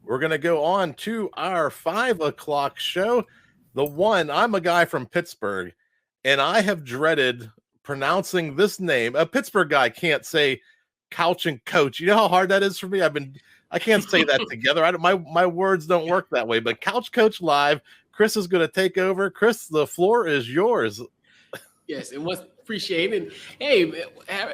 we're going to go on to our 5 o'clock show. The one, I'm a guy from Pittsburgh, and I have dreaded pronouncing this name. A Pittsburgh guy can't say couch and coach. You know how hard that is for me? I can't say that together. My words don't work that way, but Couch Coach Live, Chris is going to take over. Chris, the floor is yours. Yes, it was appreciated. Hey,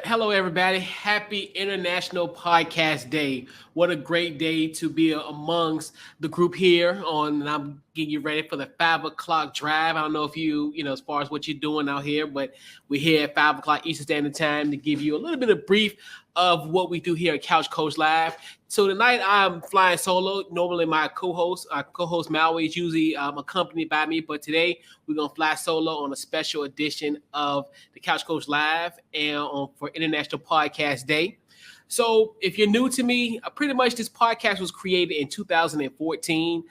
hello everybody. Happy International Podcast Day. What a great day to be amongst the group here on, and I'm getting you ready for the 5 o'clock drive. I don't know if you as far as what you're doing out here, but we're here at 5 o'clock Eastern Standard Time to give you a little bit of brief of what we do here at Couch Coach Live. So tonight I'm flying solo. Normally my co-host Malway is usually accompanied by me, but today we're gonna fly solo on a special edition of the Couch Coach Live and for International Podcast Day. So if you're new to me, pretty much this podcast was created in 2014.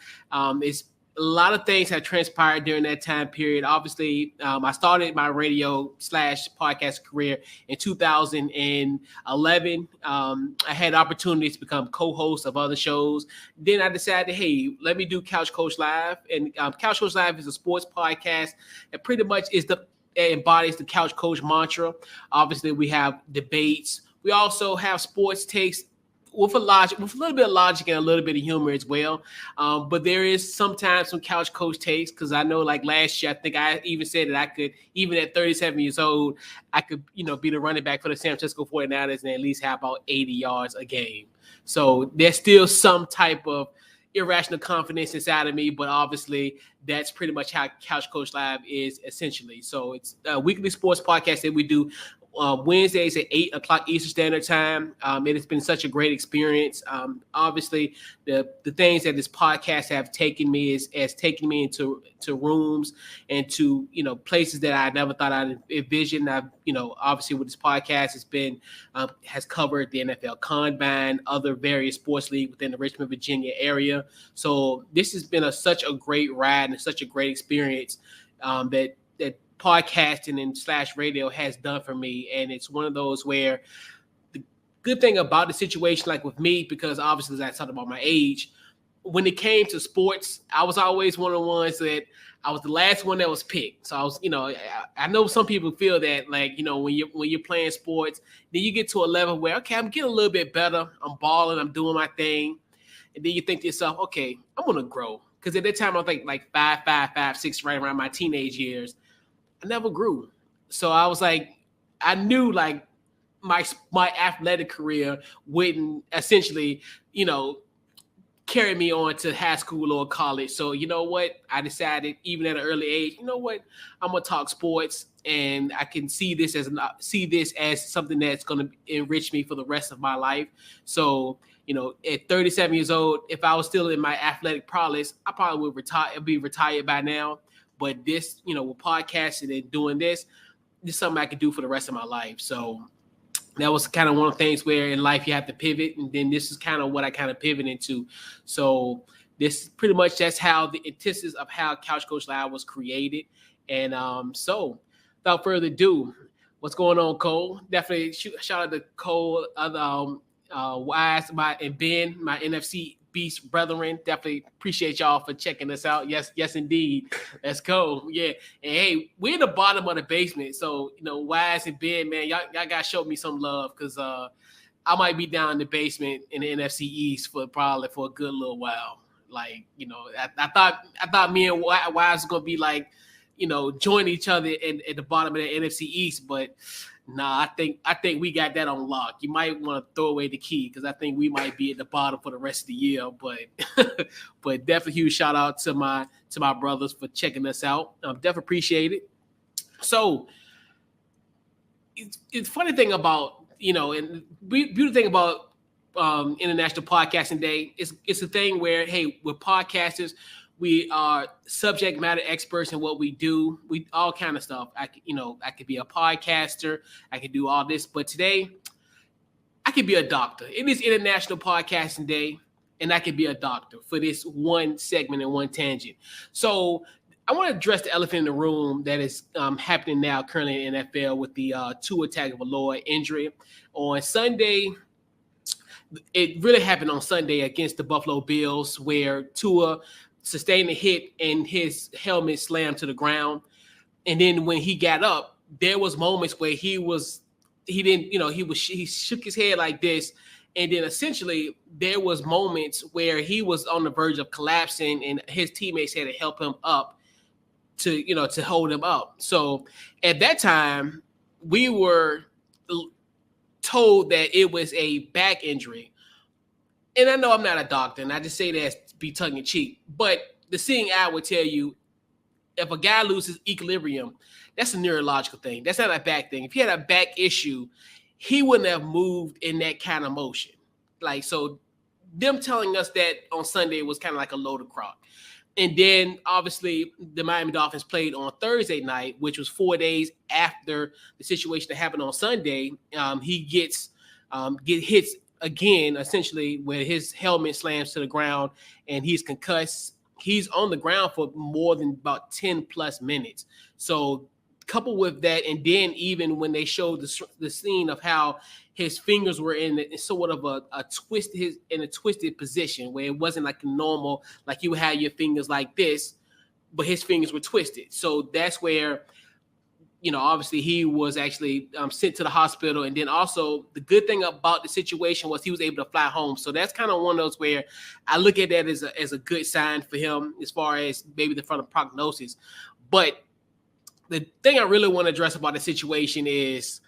It's a lot of things have transpired during that time period. Obviously, I started my radio / podcast career in 2011. I had opportunities to become co-host of other shows. Then I decided, hey, let me do Couch Coach Live. And Couch Coach Live is a sports podcast that pretty much embodies the Couch Coach mantra. Obviously, we have debates. We also have sports takes with a little bit of logic and a little bit of humor as well. But there is sometimes some couch coach takes, because I know like last year, I think I even said that I could, even at 37 years old, I could, be the running back for the San Francisco 49ers and at least have about 80 yards a game. So there's still some type of irrational confidence inside of me, but obviously that's pretty much how Couch Coach Live is essentially. So it's a weekly sports podcast that we do Wednesdays at 8 o'clock Eastern Standard Time. It has been such a great experience. Obviously, the things that this podcast have taken me has taken me into rooms and to places that I never thought I'd envision. I've obviously with this podcast has covered the NFL Combine, other various sports leagues within the Richmond, Virginia area. So this has been such a great ride and such a great experience that podcasting and / radio has done for me. And it's one of those where the good thing about the situation, like with me, because obviously as I talked about my age, when it came to sports, I was always one of the ones that I was the last one that was picked. So I was, I know some people feel that like, when you're playing sports, then you get to a level where, okay, I'm getting a little bit better. I'm balling, I'm doing my thing. And then you think to yourself, okay, I'm going to grow. Because at that time, I think like 5'5", 6", right around my teenage years. I never grew. So I was like, I knew like my athletic career wouldn't essentially, carry me on to high school or college. So you know what? I decided even at an early age, you know what? I'm gonna talk sports, and I can see this as something that's gonna enrich me for the rest of my life. So at 37 years old, if I was still in my athletic prowess, I probably would retire. Be retired by now. But this, with podcasting and doing this is something I could do for the rest of my life. So that was kind of one of the things where in life you have to pivot. And then this is kind of what I kind of pivot into. So this pretty much that's how the antithesis of how Couch Coach Live was created. And so without further ado, what's going on, Cole? Definitely shout out to Cole, Wise, and Ben, my NFC Beast brethren. Definitely appreciate y'all for checking us out. Yes, indeed. Let's go. Yeah. And hey, we're in the bottom of the basement. So, Wise and Ben, man, y'all gotta show me some love, because I might be down in the basement in the NFC East for a good little while. Like, I thought me and Wise was gonna be like, join each other at the bottom of the NFC East, but nah, I think we got that on lock. You might want to throw away the key, because I think we might be at the bottom for the rest of the year. But but definitely huge shout out to my brothers for checking us out. Definitely appreciate it. So it's funny thing about and beautiful thing about International Podcasting Day is it's a thing where, hey, we're podcasters. We are subject matter experts in what we do. We all kind of stuff. I could be a podcaster. I could do all this, but today I could be a doctor. It is International Podcasting Day, and I could be a doctor for this one segment and one tangent. So I want to address the elephant in the room that is happening now currently in the NFL with the Tua Tagovailoa injury. On Sunday, it really happened on Sunday against the Buffalo Bills, where Tua sustained a hit and his helmet slammed to the ground. And then when he got up, there was moments where he shook his head like this. And then essentially there was moments where he was on the verge of collapsing and his teammates had to help him up to hold him up. So at that time, we were told that it was a back injury. And I know I'm not a doctor, and I just say that to be tongue-in-cheek. But the seeing eye would tell you, if a guy loses equilibrium, that's a neurological thing. That's not a back thing. If he had a back issue, he wouldn't have moved in that kind of motion. Like, so them telling us that on Sunday was kind of like a loaded crock. And then, obviously, the Miami Dolphins played on Thursday night, which was 4 days after the situation that happened on Sunday. He gets hits again, essentially, where his helmet slams to the ground and he's concussed. He's on the ground for more than about 10 plus minutes. So coupled with that, and then even when they showed the scene of how his fingers were in sort of a twisted position, where it wasn't like normal, like you had your fingers like this, but his fingers were twisted. So that's where, obviously he was actually sent to the hospital. And then also the good thing about the situation was he was able to fly home. So that's kind of one of those where I look at that as a good sign for him as far as maybe the front of prognosis. But the thing I really want to address about the situation is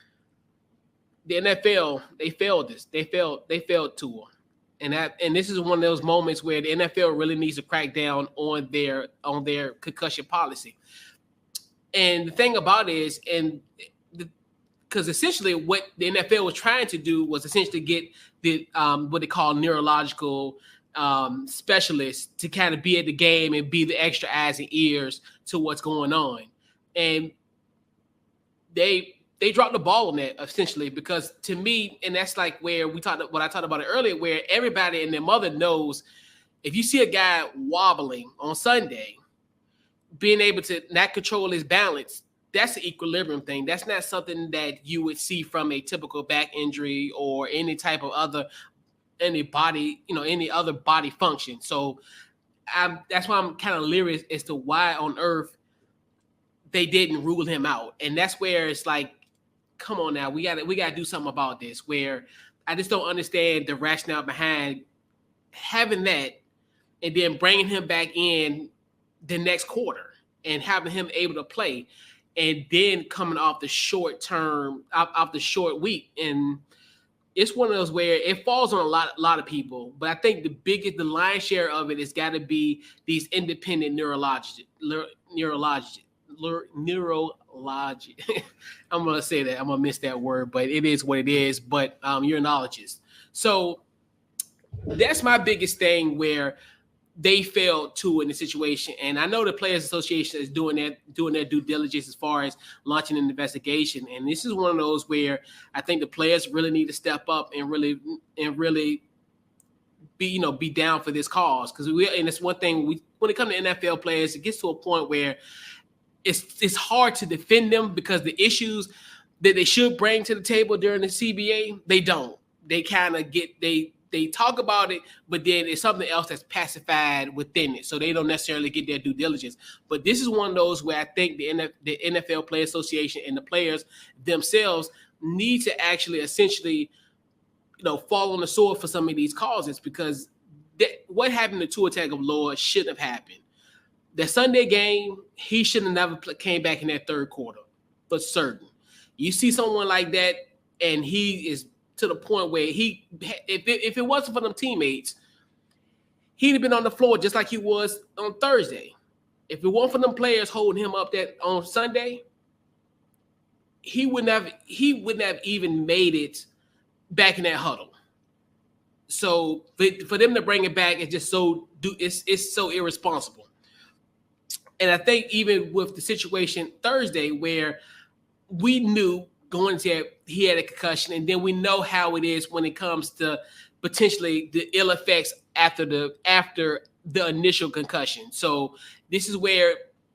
the NFL, they failed this. They failed Tua. And this is one of those moments where the NFL really needs to crack down on their concussion policy. And the thing about it is, because essentially what the NFL was trying to do was essentially get the what they call neurological specialists to kind of be at the game and be the extra eyes and ears to what's going on. And they dropped the ball on that essentially, because to me, and that's like where I talked about it earlier, where everybody and their mother knows if you see a guy wobbling on Sunday, being able to not control his balance, that's an equilibrium thing. That's not something that you would see from a typical back injury or any type of any other body function. So that's why I'm kind of leery as to why on earth they didn't rule him out. And that's where it's like, come on now, we gotta do something about this, where I just don't understand the rationale behind having that and then bringing him back in the next quarter and having him able to play, and then coming off the short week. And it's one of those where it falls on a lot of people, but I think the lion's share of it has got to be these independent neurologists. I'm gonna say that. I'm gonna miss that word, but it is what it is. But urologists. So that's my biggest thing where they failed too in the situation. And I know the Players Association is doing their due diligence as far as launching an investigation. And this is one of those where I think the players really need to step up and really be down for this cause. Because and it's one thing when it comes to NFL players, it gets to a point where it's hard to defend them, because the issues that they should bring to the table during the CBA, they don't. They kind of they talk about it, but then it's something else that's pacified within it. So they don't necessarily get their due diligence. But this is one of those where I think the NFL Player Association and the players themselves need to actually essentially, fall on the sword for some of these causes, because what happened to Tua Tagovailoa shouldn't have happened. The Sunday game, he should have never came back in that third quarter, for certain. You see someone like that, and he is to the point where if it wasn't for them teammates, he'd have been on the floor just like he was on Thursday. If it wasn't for them players holding him up that on Sunday, he wouldn't have even made it back in that huddle. So for them to bring it back, it's just it's so irresponsible. And I think even with the situation Thursday, where we knew going to he had a concussion, and then we know how it is when it comes to potentially the ill effects after the initial concussion. So this is where,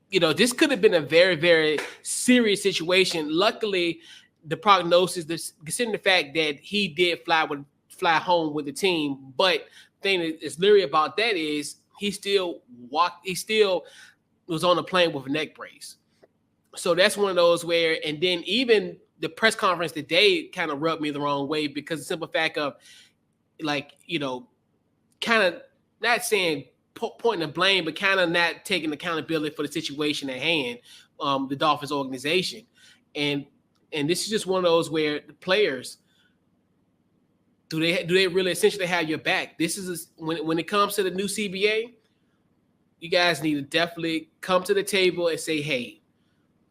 this could have been a very, very serious situation. Luckily, the prognosis, considering the fact that he did fly with fly home with the team. But the thing that is leery about that is he still was on the plane with a neck brace. So that's one of those where, and then even the press conference today kind of rubbed me the wrong way because the simple fact of, like, kind of not saying pointing the blame, but kind of not taking accountability for the situation at hand, the Dolphins organization. And this is just one of those where the players, do they really essentially have your back? This is when it comes to the new CBA, you guys need to definitely come to the table and say, hey,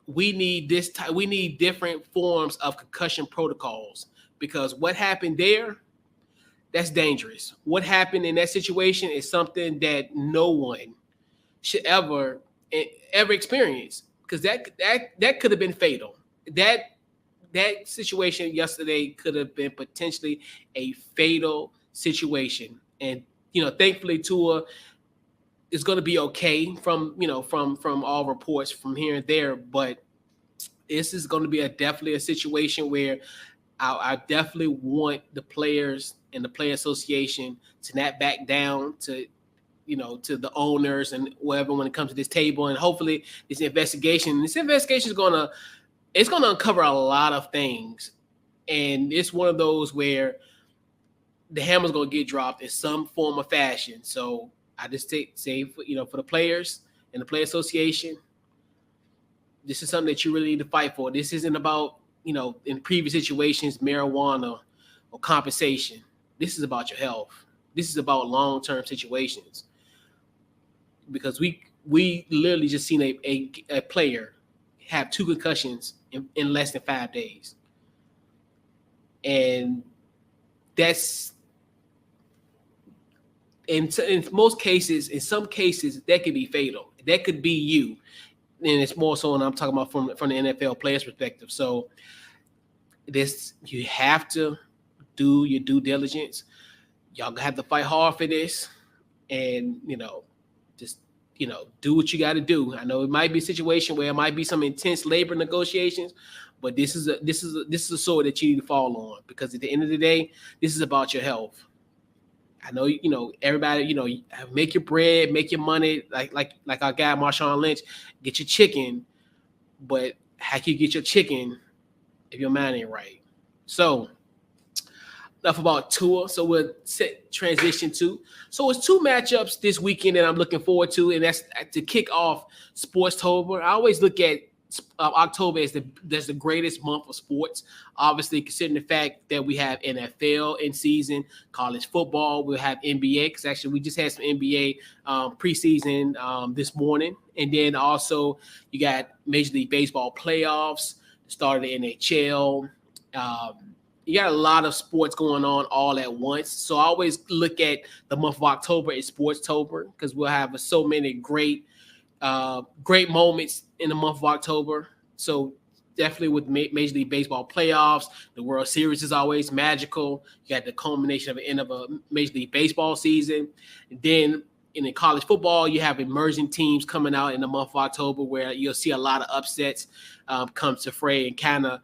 we need we need different forms of concussion protocols, because what happened there, that's dangerous. What happened in that situation is something that no one should ever experience, because that could have been fatal. That situation yesterday could have been potentially a fatal situation. And thankfully Tua is going to be okay from all reports from here and there, but this is going to be definitely a situation where I definitely want the players and the player association to not back down to the owners and whatever when it comes to this table. And hopefully this investigation is going to uncover a lot of things. And it's one of those where the hammer's going to get dropped in some form or fashion. So I just say for the players and the player association, this is something that you really need to fight for. This isn't about, in previous situations, marijuana or compensation. This is about your health. This is about long-term situations. Because we literally just seen a player have 2 concussions in less than 5 days. And that's, in most cases, in some cases, that could be fatal. That could be you. And it's more so, and I'm talking about from the NFL player's perspective. So you have to do your due diligence. Y'all have to fight hard for this, and just do what you got to do. I know it might be a situation where it might be some intense labor negotiations, but this is a sword that you need to fall on, because at the end of the day, this is about your health. I know, everybody, make your bread, make your money, like our guy Marshawn Lynch, get your chicken, but how can you get your chicken if your mind ain't right? So enough about Tua. So we'll transition to. So it's 2 matchups this weekend that I'm looking forward to, and that's to kick off Sportstober. I always look at October as the greatest month of sports. Obviously, considering the fact that we have NFL in season, college football, we'll have NBA, because actually we just had some NBA preseason this morning, and then also you got Major League Baseball playoffs, the start of the NHL. You got a lot of sports going on all at once. So I always look at the month of October as Sportstober, because we'll have so many great moments in the month of October. So definitely with Major League Baseball playoffs, the World Series is always magical. You got the culmination of the end of a Major League Baseball season. And then in the college football, you have emerging teams coming out in the month of October, where you'll see a lot of upsets come to fray, and kind of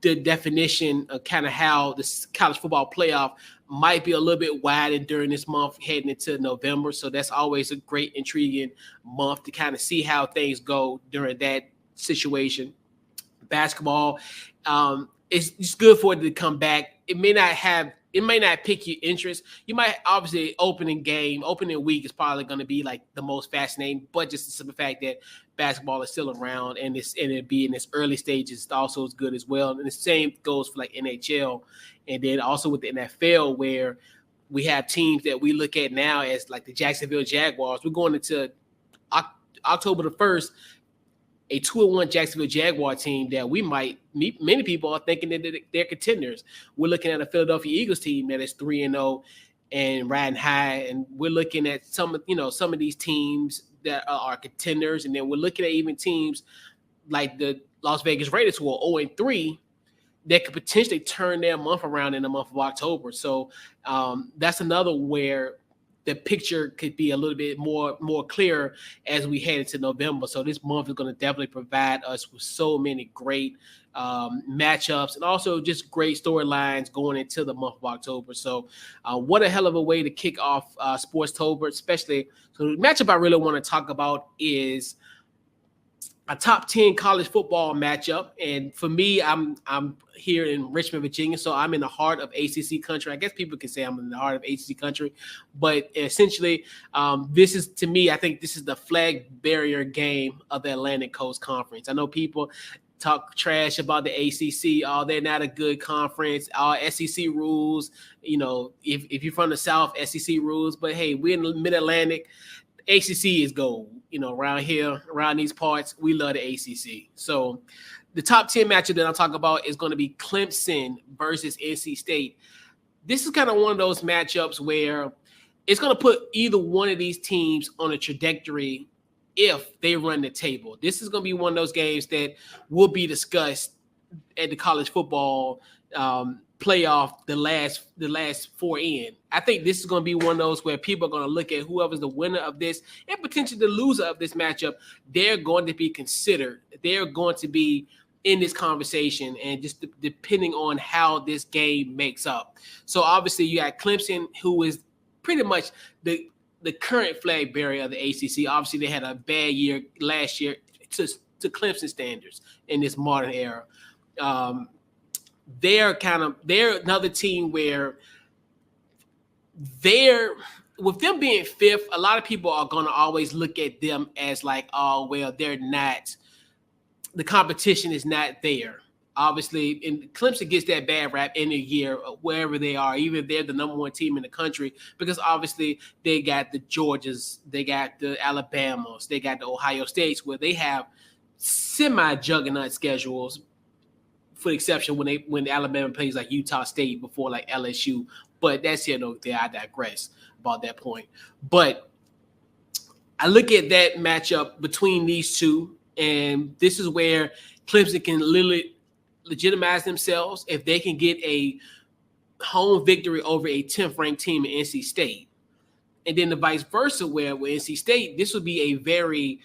the definition of kind of how the college football playoff might be a little bit widened during this month heading into November. So that's always a great, intriguing month to kind of see how things go during that situation. Basketball, it's just good for it to come back. It may not pique your interest. You might, obviously, opening week is probably going to be like the most fascinating, but just the simple fact that basketball is still around and it be in its early stages also is good as well. And the same goes for like NHL, and then also with the NFL, where we have teams that we look at now as like the Jacksonville Jaguars. We're going into October the 1st, a 2-1 Jacksonville Jaguar team that we might meet. Many people are thinking that they're contenders. We're looking at a Philadelphia Eagles team that is 3-0 and riding high, and we're looking at some of these teams that are contenders, and then we're looking at even teams like the Las Vegas Raiders, who are 0-3, that could potentially turn their month around in the month of October. So that's another where the picture could be a little bit more clear as we head into November. So this month is going to definitely provide us with so many great matchups and also just great storylines going into the month of October. So what a hell of a way to kick off Sportstober, especially. So the matchup I really want to talk about is a top 10 college football matchup. And for me, I'm here in Richmond, Virginia, so I'm in the heart of ACC country. I guess people can say I'm in the heart of ACC country, but essentially, this is, to me, I think this is the flag barrier game of the Atlantic Coast Conference. I know people talk trash about the ACC. Oh, they're not a good conference. All SEC rules. You know, if you're from the South, SEC rules. But hey, we're in the Mid-Atlantic. ACC is gold. You know, around here, around these parts, we love the ACC. So the top 10 matchup that I'll talk about is going to be Clemson versus NC State. This is kind of one of those matchups where it's going to put either one of these teams on a trajectory if they run the table. This is going to be one of those games that will be discussed at the college football playoff, the last four in. I think this is going to be one of those where people are going to look at whoever's the winner of this and potentially the loser of this matchup. They're going to be considered. They're going to be in this conversation, and just depending on how this game makes up. So obviously you got Clemson, who is pretty much the current flag bearer of the ACC. Obviously they had a bad year last year to Clemson standards in this modern era. They're another team where with them being fifth, a lot of people are going to always look at them as like, oh, well, they're not, the competition is not there. Obviously, and Clemson gets that bad rap in a year, wherever they are, even if they're the number one team in the country, because obviously they got the Georgias, they got the Alabamas, they got the Ohio States, where they have semi-juggernaut schedules, for the exception when Alabama plays like Utah State before like LSU. But that's here, no, I digress about that point. But I look at that matchup between these two, and this is where Clemson can literally legitimize themselves if they can get a home victory over a 10th ranked team in NC State. And then the vice versa, where with NC State, this would be a very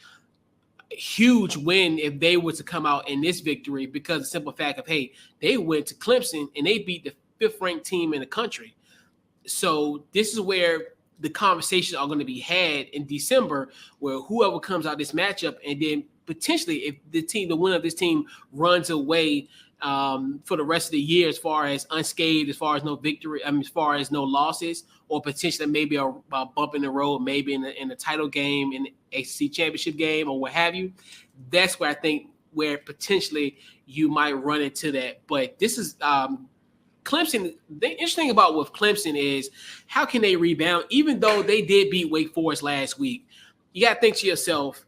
huge win if they were to come out in this victory, because of the simple fact of, hey, they went to Clemson and they beat the 5th ranked team in the country. So this is where the conversations are going to be had in December, where whoever comes out this matchup, and then potentially if the winner of this team runs away for the rest of the year as far as unscathed, as far as no victory, as far as no losses, or potentially maybe a bump in the road, maybe in the title game, in the ACC championship game, or what have you. That's where I think where potentially you might run into that. But this is Clemson. The interesting thing about with Clemson is how can they rebound, even though they did beat Wake Forest last week. You got to think to yourself,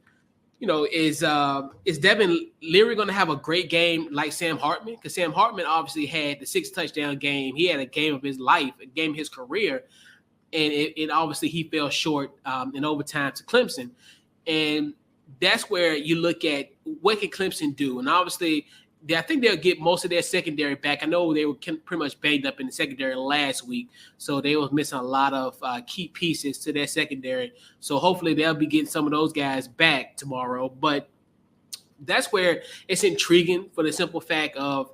you know, is Devin Leary going to have a great game like Sam Hartman? Because Sam Hartman obviously had the 6-touchdown game. He had a game of his life, a game of his career. And it obviously he fell short in overtime to Clemson. And that's where you look at what can Clemson do. And obviously, I think they'll get most of their secondary back. I know they were pretty much banged up in the secondary last week, so they was missing a lot of key pieces to their secondary. So hopefully they'll be getting some of those guys back tomorrow. But that's where it's intriguing for the simple fact of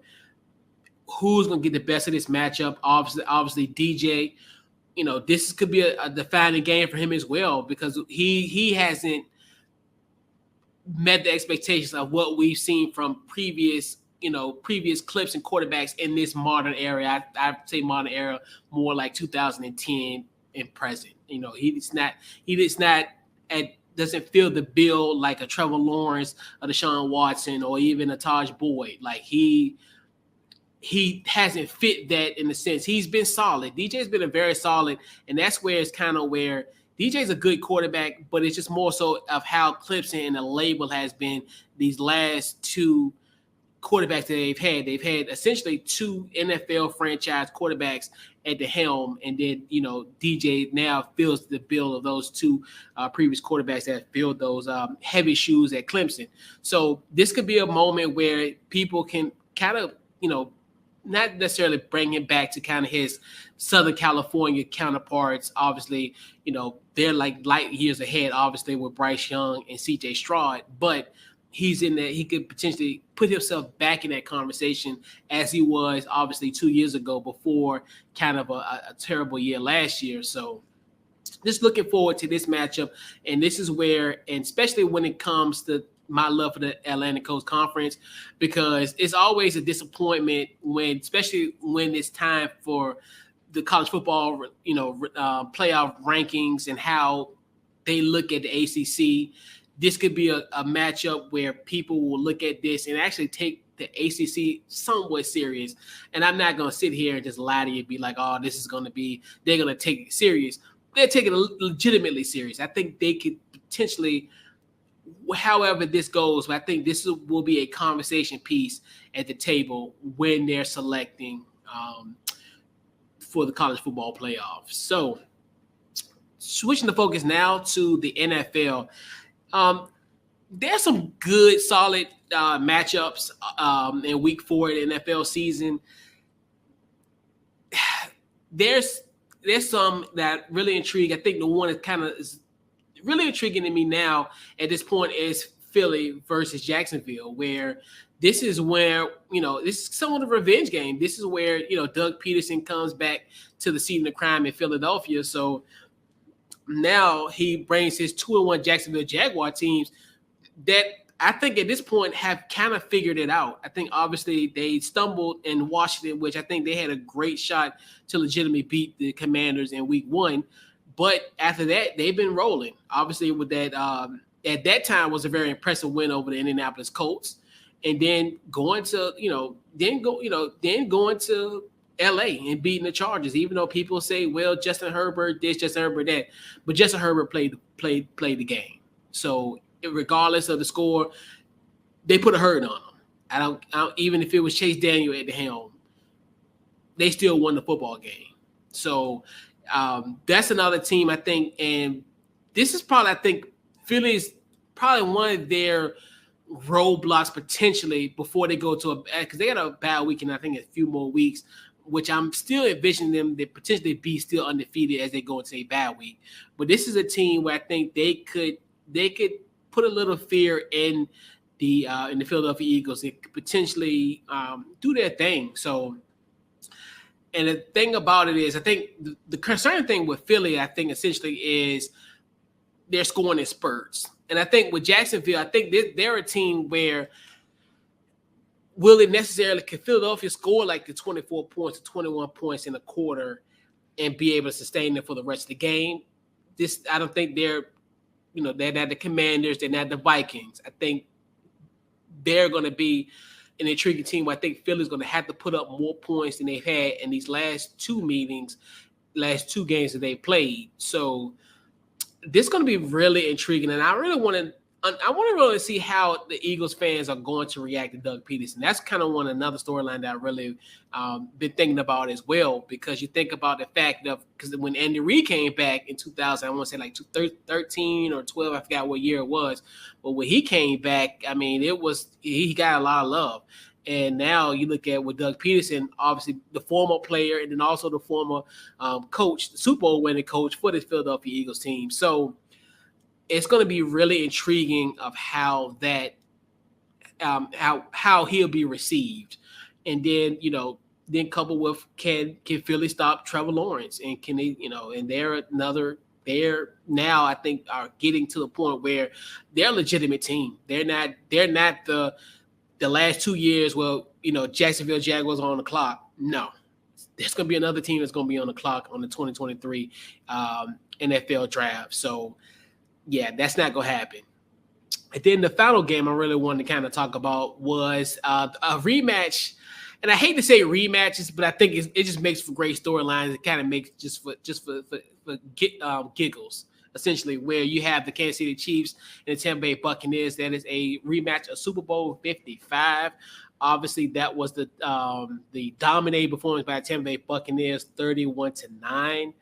who's going to get the best of this matchup. Obviously DJ, you know, this could be a defining game for him as well, because he hasn't met the expectations of what we've seen from previous clips and quarterbacks in this modern era. I'd say modern era, more like 2010 and present. You know, doesn't feel the bill like a Trevor Lawrence, a Deshaun Watson, or even a Taj Boyd. Like he hasn't fit that in the sense. He's been solid. DJ's been a very solid, and that's where it's kind of where DJ's a good quarterback, but it's just more so of how Clemson and the label has been these last two quarterbacks that they've had. They've had essentially two NFL franchise quarterbacks at the helm, and then, you know, DJ now fills the bill of those two previous quarterbacks that filled those heavy shoes at Clemson. So this could be a moment where people can kind of, you know, not necessarily bring him back to kind of his Southern California counterparts. Obviously, they're like light years ahead, obviously, with Bryce Young and CJ Stroud, but he's in that he could potentially put himself back in that conversation as he was obviously 2 years ago before kind of a terrible year last year. So just looking forward to this matchup. And this is where, and especially when it comes to my love for the Atlantic Coast Conference, because it's always a disappointment especially when it's time for the college football, playoff rankings and how they look at the ACC. This could be a matchup where people will look at this and actually take the ACC somewhat serious. And I'm not going to sit here and just lie to you and be like, oh, this is going to be, they're going to take it serious. They're taking it legitimately serious. I think they could potentially, however this goes, but I think this will be a conversation piece at the table when they're selecting for the college football playoffs. So switching the focus now to the NFL. There's some good, solid matchups in Week 4 of the NFL season. There's some that really intrigue. I think the one that kind of is really intriguing to me now at this point is Philly versus Jacksonville, where this is where, this is somewhat of a revenge game. This is where, Doug Peterson comes back to the scene of crime in Philadelphia. So now he brings his 2-1 Jacksonville Jaguar teams that I think at this point have kind of figured it out. I think obviously they stumbled in Washington, which I think they had a great shot to legitimately beat the Commanders in Week 1. But after that, they've been rolling. Obviously, with that, at that time was a very impressive win over the Indianapolis Colts, and then going to going to LA and beating the Chargers. Even though people say, well, Justin Herbert this, Justin Herbert that, but Justin Herbert played the game. So regardless of the score, they put a hurt on them. I don't even if it was Chase Daniel at the helm, they still won the football game. So that's another team I think, and this is probably, I think Philly's probably one of their roadblocks potentially before they go to because they got a bad week and I think a few more weeks, which I'm still envisioning them to potentially be still undefeated as they go into a bad week. But this is a team where I think they could put a little fear in the Philadelphia Eagles and could potentially do their thing. So, and the thing about it is, I think the concerning thing with Philly, I think essentially is they're scoring in spurts. And I think with Jacksonville, I think they're a team where can Philadelphia score like the 24 points or 21 points in a quarter and be able to sustain it for the rest of the game? I don't think they're not the Commanders, they're not the Vikings. I think they're going to be an intriguing team where I think Philly's going to have to put up more points than they've had in these last two games that they played. So this is going to be really intriguing, and I want to really see how the Eagles fans are going to react to Doug Peterson. That's kind of another storyline that I really been thinking about as well, because you think about the fact of, because when Andy Reid came back in 2000, I want to say like 2013 or 12, I forgot what year it was, but when he came back, I mean, he got a lot of love. And now you look at with Doug Peterson, obviously the former player and then also the former coach, the Super Bowl winning coach for this Philadelphia Eagles team. So it's going to be really intriguing of how that how he'll be received. And then, then coupled with can Philly stop Trevor Lawrence, and can they, and they're now I think are getting to the point where they're a legitimate team. They're not the last 2 years, Jacksonville Jaguars are on the clock. No, there's going to be another team that's going to be on the clock on the 2023 NFL draft. So, yeah, that's not going to happen. And then the final game I really wanted to kind of talk about was a rematch. And I hate to say rematches, but I think it just makes for great storylines. It kind of makes just for giggles, essentially, where you have the Kansas City Chiefs and the Tampa Bay Buccaneers. That is a rematch of Super Bowl 55. Obviously, that was the dominating performance by the Tampa Bay Buccaneers, 31-9.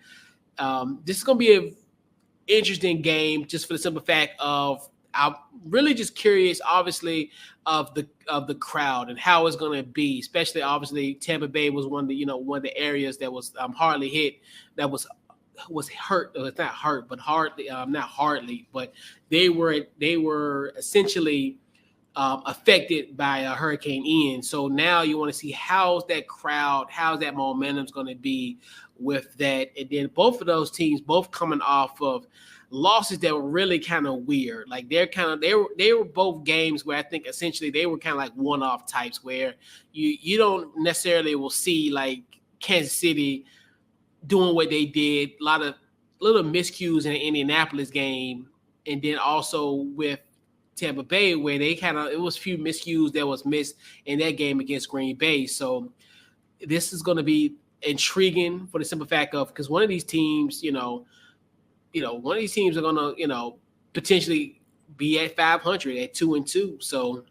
This is going to be an interesting game just for the simple fact of I'm really just curious, obviously, of the crowd and how it's going to be. Especially, obviously, Tampa Bay was one of the areas that was hardly hit, that was hurt. It's not hurt, but hardly not hardly, but they were essentially affected by Hurricane Ian. So now you want to see how's that crowd, how's that momentum's going to be with that. And then both of those teams, both coming off of losses that were really kind of weird. Like they were both games where I think essentially they were kind of like one-off types where you don't necessarily will see like Kansas City doing what they did, a lot of little miscues in the Indianapolis game, and then also with Tampa Bay, where it was a few miscues that was missed in that game against Green Bay. So this is going to be intriguing for the simple fact of, because one of these teams, one of these teams are going to, potentially be at 500 at 2-2. So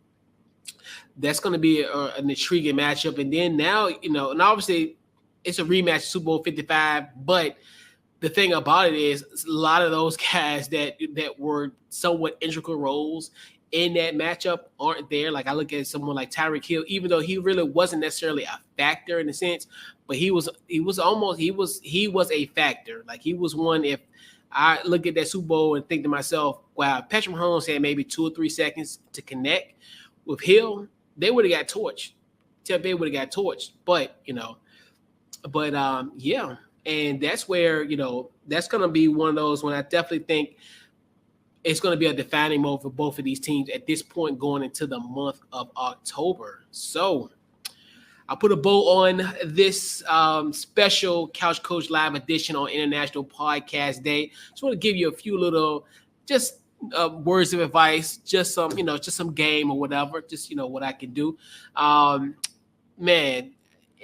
that's going to be an intriguing matchup. And then now, and obviously it's a rematch, Super Bowl 55, but the thing about it is a lot of those guys that were somewhat integral roles in that matchup aren't there. Like I look at someone like Tyreek Hill, even though he really wasn't necessarily a factor in a sense, but he was a factor. Like he was one. If I look at that Super Bowl and think to myself, wow, Patrick Mahomes had maybe 2 or 3 seconds to connect with Hill, they would have got torched. Tampa Bay would have got torched. But yeah. And that's where, that's going to be one of those when I definitely think it's going to be a defining moment for both of these teams at this point going into the month of October. So I'll put a bow on this special Couch Coach Live edition on International Podcast Day. Just want to give you a few little words of advice, just some game or whatever, just, what I can do. Man,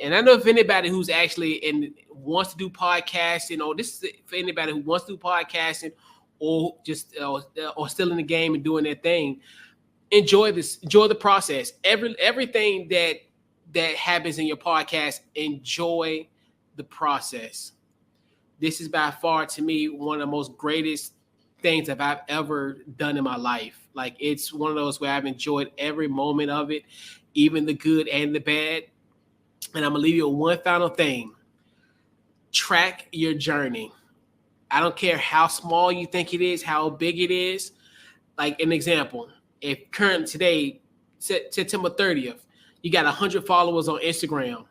and I know if anybody who's actually wants to do podcasting, or this is for anybody who wants to do podcasting, or just or still in the game and doing their thing, enjoy the process. Everything that happens in your podcast, enjoy the process. This is by far, to me, one of the most greatest things that I've ever done in my life. Like it's one of those where I've enjoyed every moment of it, even the good and the bad. And I'm going to leave you with one final thing. Track your journey. I don't care how small you think it is, how big it is. Like an example, if current today, September 30th, you got 100 followers on Instagram,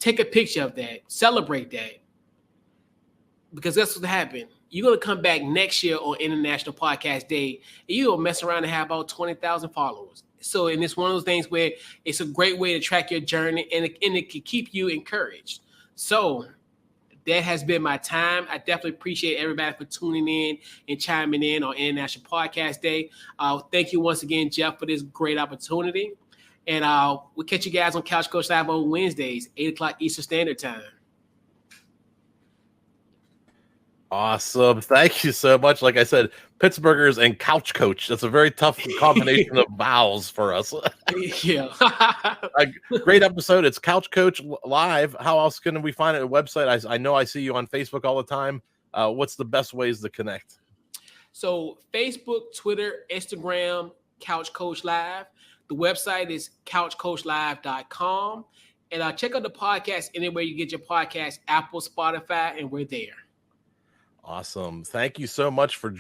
take a picture of that. Celebrate that. Because that's what happened. You're going to come back next year on International Podcast Day, and you're going to mess around and have about 20,000 followers. So, and it's one of those things where it's a great way to track your journey, and it can keep you encouraged. So that has been my time. I definitely appreciate everybody for tuning in and chiming in on International Podcast Day. Thank you once again, Jeff, for this great opportunity. And we'll catch you guys on Couch Coach Live on Wednesdays, 8 o'clock Eastern Standard Time. Awesome. Thank you so much. Like I said, Pittsburghers and Couch Coach. That's a very tough combination of vowels for us. Yeah. A great episode. It's Couch Coach Live. How else can we find it? A website? I know I see you on Facebook all the time. What's the best ways to connect? So Facebook, Twitter, Instagram, Couch Coach Live. The website is couchcoachlive.com. And check out the podcast anywhere you get your podcast, Apple, Spotify, and we're there. Awesome. Thank you so much for